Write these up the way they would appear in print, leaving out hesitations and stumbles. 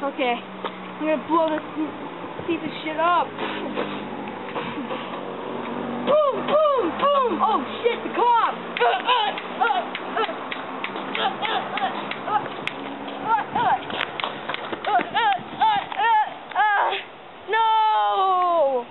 Okay. I'm gonna blow this piece of shit up. Boom, boom, boom! Oh shit, the cop! No!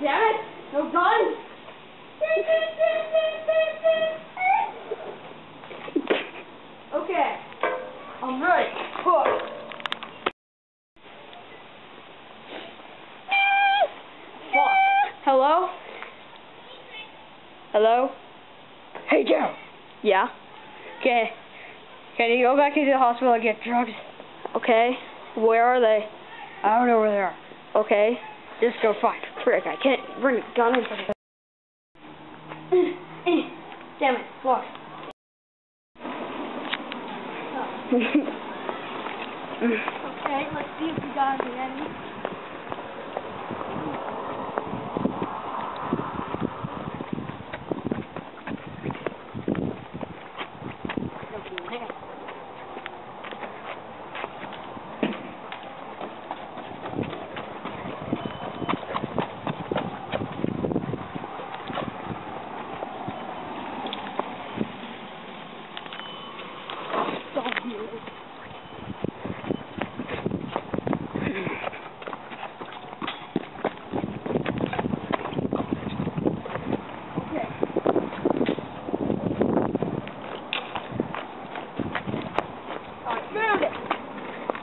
Damn it! No gun! Okay. I'm ready. Hook. Fuck. Hello? Hello? Hey, Joe. Yeah? Okay. Can you go back into the hospital and get drugs? Okay. Where are they? I don't know where they are. Okay. Just go find. Frick, I can't bring a gun into this. Damn it, fuck. Okay, let's see if we got any enemies.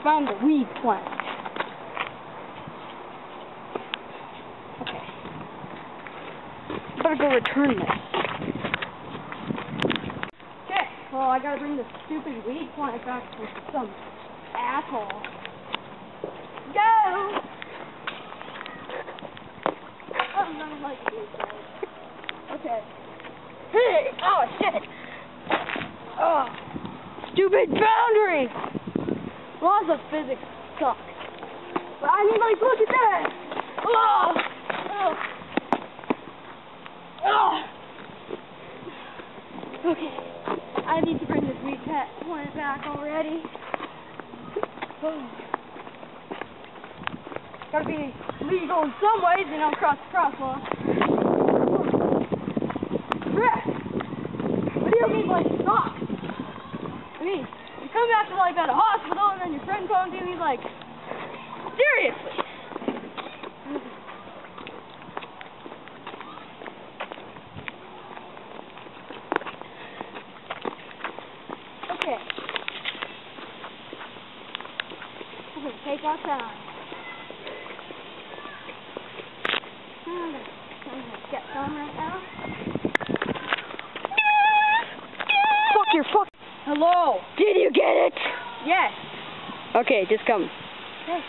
Found the weed plant. Okay. Better go return this. Okay, well I gotta bring this stupid weed plant back to some asshole. Go! I'm gonna like these guys. Okay. Hey! Oh shit! Oh! Stupid boundary! Laws of physics suck. But I mean, like, look at that! Oh! Oh! Oh! Okay. I need to bring this weed plant back already. Oh. Gotta be legal in some ways, you know, crosswalk. Crap! Video games like suck. I mean, you come back to like at a hospital and then your friend comes to you, he's like, seriously? Okay. I'm gonna take our time. I'm gonna get some right now. Fuck your fuck. Hello. Did you get it? Yes. Okay, just come. Okay.